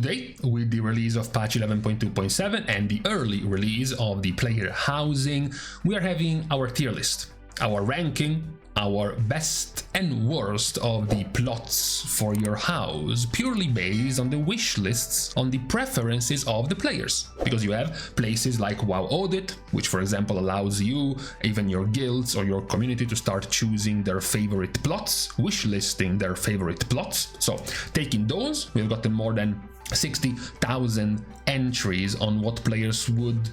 Today, with the release of patch 11.2.7 and the early release of the player housing, we are having our tier list, our ranking, our best and worst of the plots for your house, purely based on the wish lists, on the preferences of the players. Because you have places like WoW Audit, which for example allows you, even your guilds or your community, to start choosing their favorite plots, wish listing their favorite plots. So taking those, we've gotten more than 60,000 entries on what players would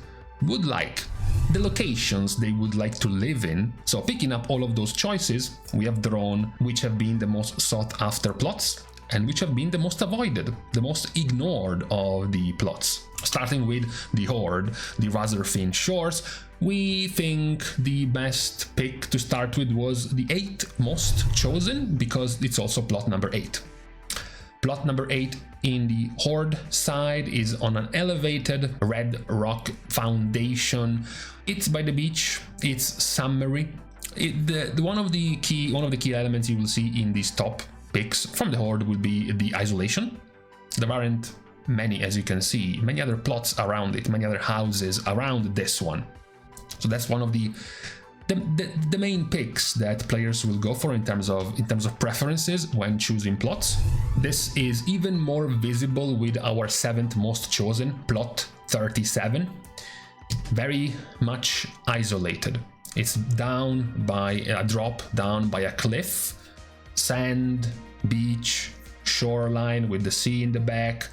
like, the locations they would like to live in. So picking up all of those choices, we have drawn which have been the most sought after plots and which have been the most avoided, the most ignored of the plots. Starting with the Horde, the Razorfiend Shores, we think the best pick to start with was the 8th most chosen, because it's also plot number 8. Plot number 8 in the Horde side is on an elevated red rock foundation. It's by the beach, it's summery. One of the key elements you will see in these top picks from the Horde will be the isolation. There aren't many, as you can see, many other plots around it, many other houses around this one. So that's one of the main picks that players will go for in terms of preferences when choosing plots. This is even more visible with our 7th most chosen, plot 37. Very much isolated. It's down by a drop down by a cliff, sand, beach, shoreline with the sea in the back,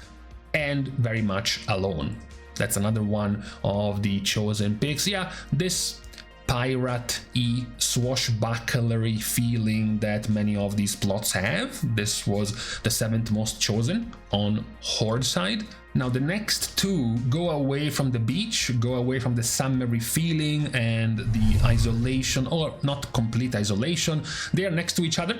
and very much alone. That's another one of the chosen picks. Yeah, this pirate-y, swashbucklery feeling that many of these plots have. This was the 7th most chosen on Horde side. Now the next two go away from the beach, go away from the summery feeling and the isolation, or not complete isolation. They are next to each other.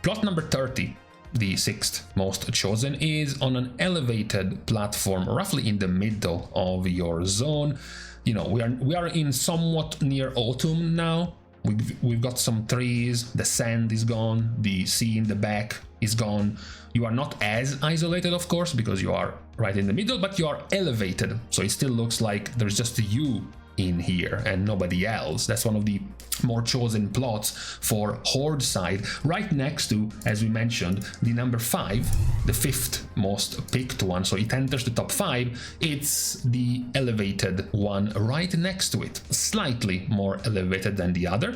Plot number 30, the 6th most chosen, is on an elevated platform roughly in the middle of your zone. You know, we are in somewhat near autumn now. We've got some trees, the sand is gone, the sea in the back is gone. You are not as isolated, of course, because you are right in the middle, but you are elevated, so it still looks like there's just you in here and nobody else. That's one of the more chosen plots for Horde side, right next to, as we mentioned, the number 5, the 5th most picked one. So it enters the top 5. It's the elevated one right next to it, slightly more elevated than the other,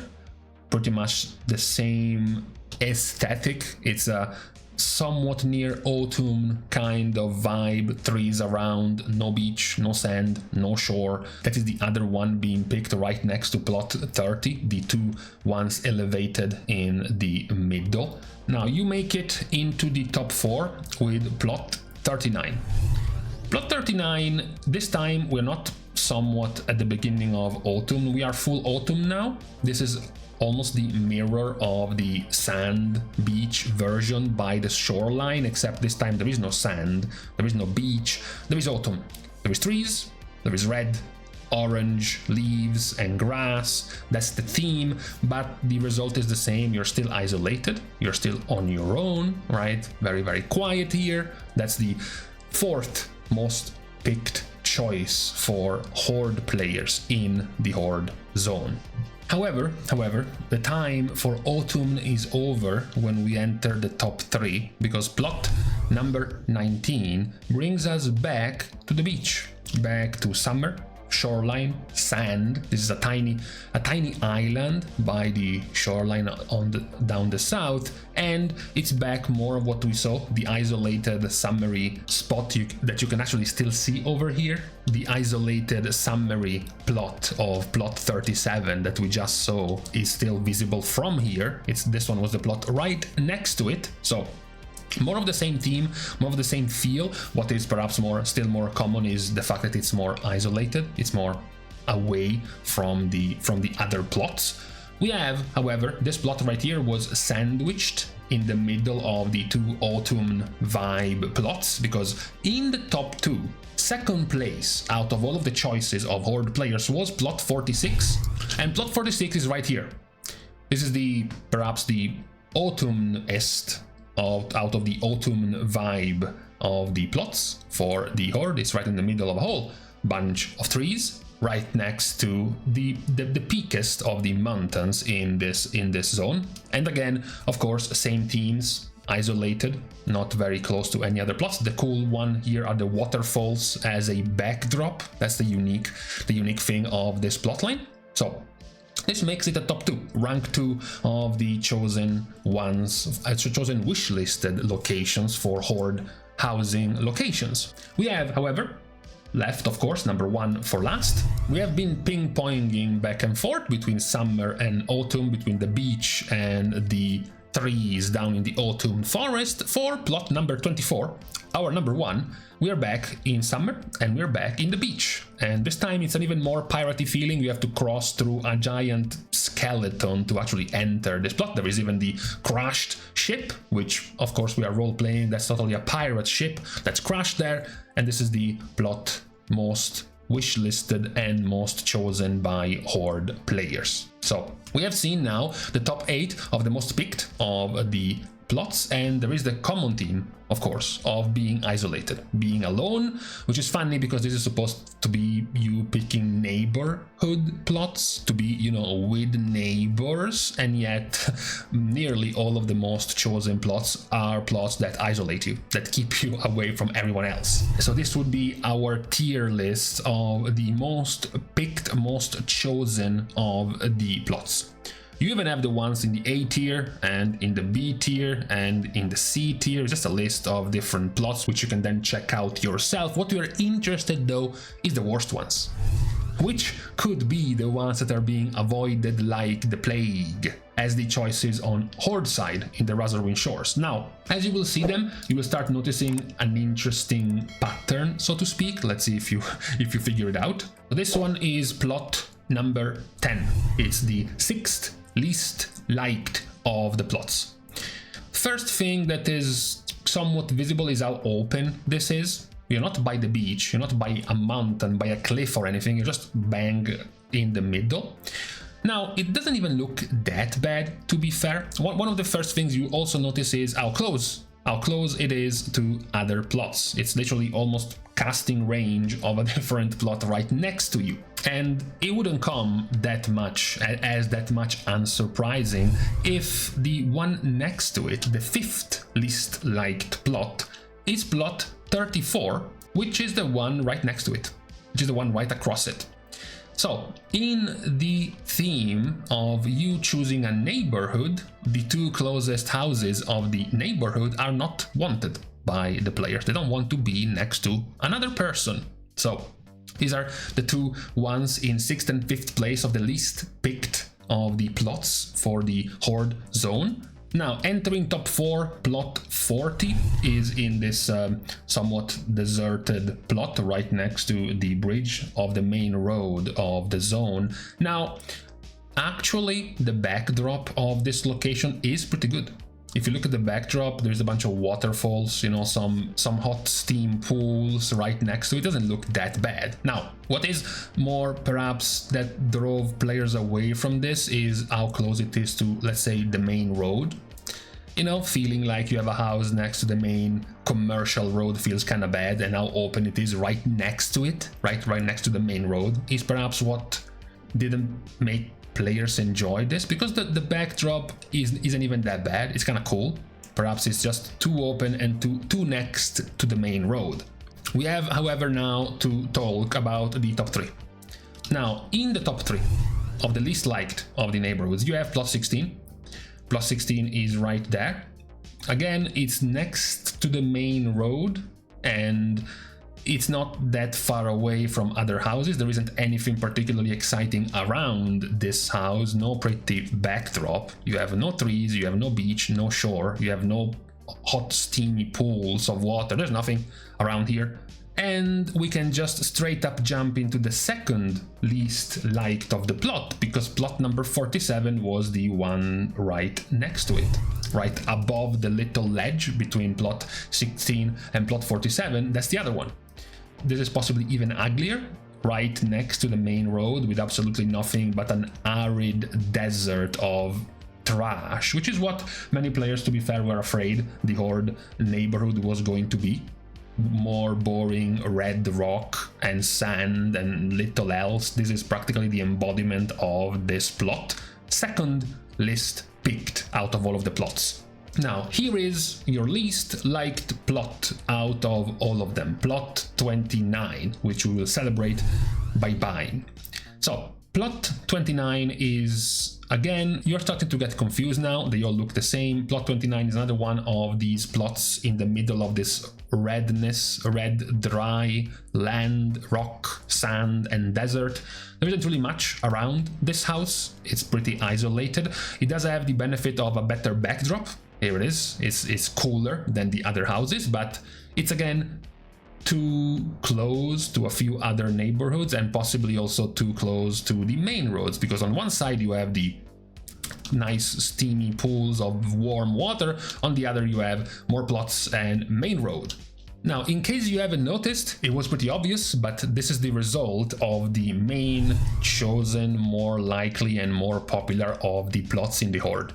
pretty much the same aesthetic. It's a somewhat near autumn kind of vibe, trees around, no beach, no sand, no shore. That is the other one being picked right next to plot 30, the two ones elevated in the middle. Now you make it into the top 4 with plot 39. Plot 39, this time we're not somewhat at the beginning of autumn, we are full autumn now. This is almost the mirror of the sand beach version by the shoreline, except this time there is no sand, there is no beach, there is autumn. There is trees, there is red, orange leaves and grass. That's the theme, but the result is the same. You're still isolated, you're still on your own, right? Very, very quiet here. That's the 4th most picked choice for Horde players in the Horde zone. However, the time for autumn is over when we enter the top 3, because plot number 19 brings us back to the beach, back to summer, shoreline, sand. This is a tiny island by the shoreline down the south, and it's back more of what we saw, the isolated summery spot that you can actually still see over here. The isolated summery plot of plot 37 that we just saw is still visible from here. This one was the plot right next to it. So more of the same theme, more of the same feel. What is perhaps still more common is the fact that it's more isolated, it's more away from the other plots. We have, however, this plot right here was sandwiched in the middle of the two autumn vibe plots, because in the top 2, second place out of all of the choices of Horde players was plot 46, and plot 46 is right here. This is perhaps the autumnest out of the autumn vibe of the plots for the Horde. It's right in the middle of a whole bunch of trees, right next to the peakest of the mountains in this zone. And again, of course, same themes, isolated, not very close to any other plots. The cool one here are the waterfalls as a backdrop. That's the unique thing of this plotline. So this makes it a top 2, rank 2 of the chosen ones, chosen wishlisted locations for Horde housing locations. We have, however, left, of course, number 1 for last. We have been ping-ponging back and forth between summer and autumn, between the beach and the trees down in the autumn forest for plot number 24. Our number 1, we are back in summer and we're back in the beach. And this time it's an even more piratey feeling. You have to cross through a giant skeleton to actually enter this plot. There is even the crashed ship, which of course we are role-playing. That's totally a pirate ship that's crashed there. And this is the plot most wishlisted and most chosen by Horde players. So we have seen now the top 8 of the most picked of the plots, and there is the common theme, of course, of being isolated, being alone, which is funny because this is supposed to be you picking neighborhood plots to be, you know, with neighbors, and yet nearly all of the most chosen plots are plots that isolate you, that keep you away from everyone else. So this would be our tier list of the most picked, most chosen of the plots. You even have the ones in the A tier and in the B tier and in the C tier. It's just a list of different plots which you can then check out yourself. What you're interested though is the worst ones, which could be the ones that are being avoided like the plague, as the choices on Horde side in the Razorwind Shores. Now, as you will see them, you will start noticing an interesting pattern, so to speak. Let's see if you figure it out. This one is plot number 10. It's the 6th least liked of the plots. First thing that is somewhat visible is how open this is. You're not by the beach, you're not by a mountain, by a cliff or anything, you're just bang in the middle. Now, it doesn't even look that bad, to be fair. One of the first things you also notice is how close it is to other plots. It's literally almost casting range of a different plot right next to you. And it wouldn't come that much unsurprising if the one next to it, the 5th least liked plot, is plot 34, which is the one right next to it, which is the one right across it. So, in the theme of you choosing a neighborhood, the 2 closest houses of the neighborhood are not wanted by the players. They don't want to be next to another person. So, these are the 2 ones in 6th and 5th place of the least picked of the plots for the Horde zone. Now, entering top 4, plot 40 is in this somewhat deserted plot right next to the bridge of the main road of the zone. Now, actually, the backdrop of this location is pretty good. If you look at the backdrop, there's a bunch of waterfalls, you know, some hot steam pools right next to it. It doesn't look that bad. Now, what is more perhaps that drove players away from this is how close it is to, let's say, the main road. You know, feeling like you have a house next to the main commercial road feels kind of bad, and how open it is right next to it, right next to the main road, is perhaps what didn't make players enjoy this, because the backdrop isn't even that bad. It's kind of cool. Perhaps it's just too open and too next to the main road. We have, however, now to talk about the top 3. Now, in the top 3 of the least liked of the neighborhoods, you have plot 16. Plot 16 is right there. Again, it's next to the main road, and it's not that far away from other houses. There isn't anything particularly exciting around this house, no pretty backdrop. You have no trees, you have no beach, no shore, you have no hot steamy pools of water. There's nothing around here. And we can just straight up jump into the 2nd least liked of the plot, because plot number 47 was the one right next to it. Right above the little ledge between plot 16 and plot 47, that's the other one. This is possibly even uglier, right next to the main road with absolutely nothing but an arid desert of trash, which is what many players, to be fair, were afraid the Horde neighborhood was going to be. More boring red rock and sand and little else. This is practically the embodiment of this plot. Second list picked out of all of the plots. Now, here is your least liked plot out of all of them. Plot 29, which we will celebrate by buying. So, plot 29 is, again, you're starting to get confused now. They all look the same. Plot 29 is another one of these plots in the middle of this redness, red, dry land, rock, sand, and desert. There isn't really much around this house. It's pretty isolated. It does have the benefit of a better backdrop. Here it is. It's cooler than the other houses, but it's again too close to a few other neighborhoods and possibly also too close to the main roads, because on one side you have the nice steamy pools of warm water, on the other you have more plots and main road. Now, in case you haven't noticed, it was pretty obvious, but this is the result of the main chosen, more likely and more popular of the plots in the Horde.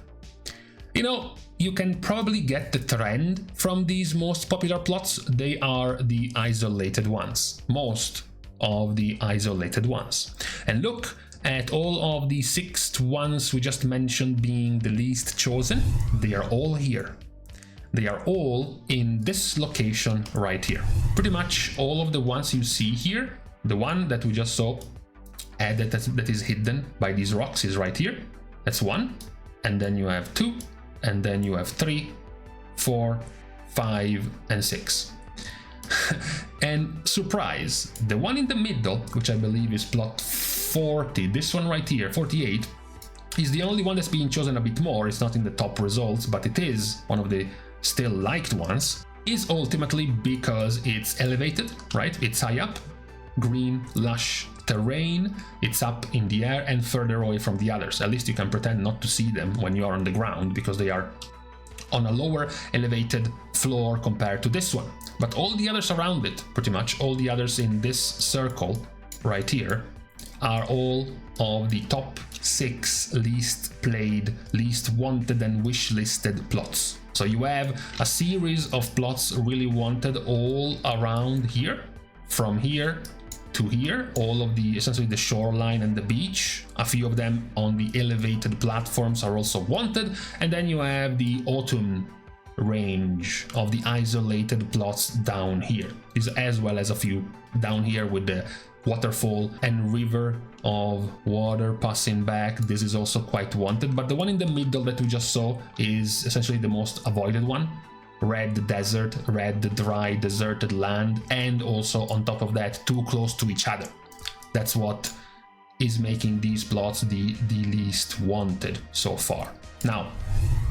You know, you can probably get the trend from these most popular plots. They are the isolated ones, most of the isolated ones. And look at all of the 6 ones we just mentioned being the least chosen. They are all here. They are all in this location right here. Pretty much all of the ones you see here, the one that we just saw that is hidden by these rocks is right here. That's 1. And then you have 2. And then you have 3, 4, 5, and 6. And surprise, the one in the middle, which I believe is plot 40, this one right here, 48, is the only one that's being chosen a bit more. It's not in the top results, but it is one of the still liked ones, is ultimately because it's elevated, right? It's high up, green, lush terrain, it's up in the air and further away from the others. At least you can pretend not to see them when you are on the ground, because they are on a lower elevated floor compared to this one. But all the others around it, pretty much all the others in this circle right here, are all of the top 6 least played, least wanted and wish listed plots. So you have a series of plots really wanted all around here, from here to here, all of the essentially the shoreline and the beach. A few of them on the elevated platforms are also wanted, and then you have the autumn range of the isolated plots down here, as well as a few down here with the waterfall and river of water passing back. This is also quite wanted, but the one in the middle that we just saw is essentially the most avoided one. Red desert, red dry deserted land, and also on top of that too close to each other. That's what is making these plots the least wanted so far. Now,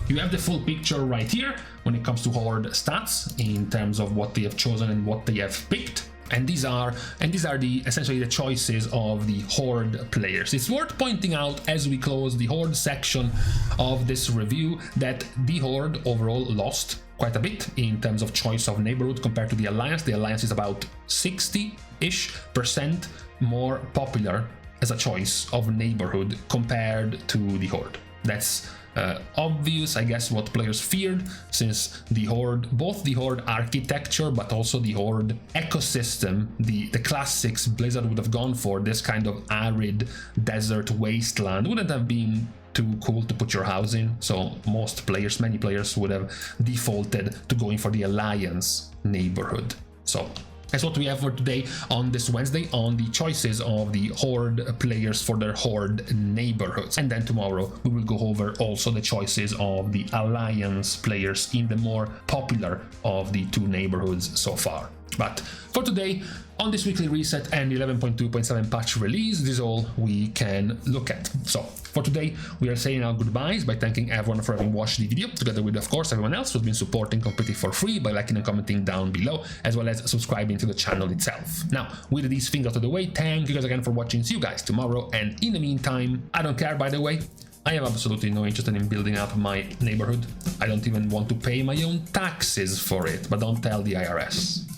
you have the full picture right here when it comes to Horde stats in terms of what they have chosen and what they have picked. And these are the essentially the choices of the Horde players. It's worth pointing out as we close the Horde section of this review that the Horde overall lost quite a bit in terms of choice of neighborhood compared to the Alliance. The Alliance is about 60-ish% more popular as a choice of neighborhood compared to the Horde. That's obvious, I guess, what players feared, since the Horde, both the Horde architecture but also the Horde ecosystem, the classics Blizzard would have gone for, this kind of arid desert wasteland, wouldn't have been too cool to put your house in. So many players would have defaulted to going for the Alliance neighborhood. So that's what we have for today on this Wednesday on the choices of the Horde players for their Horde neighborhoods. And then tomorrow we will go over also the choices of the Alliance players in the more popular of the 2 neighborhoods so far. But for today, on this weekly reset and 11.2.7 patch release, this is all we can look at. So for today, we are saying our goodbyes by thanking everyone for having watched the video, together with, of course, everyone else who's been supporting completely for free by liking and commenting down below, as well as subscribing to the channel itself. Now, with these things out of the way, thank you guys again for watching. See you guys tomorrow, and in the meantime, I don't care, by the way. I have absolutely no interest in building up my neighborhood. I don't even want to pay my own taxes for it, but don't tell the IRS.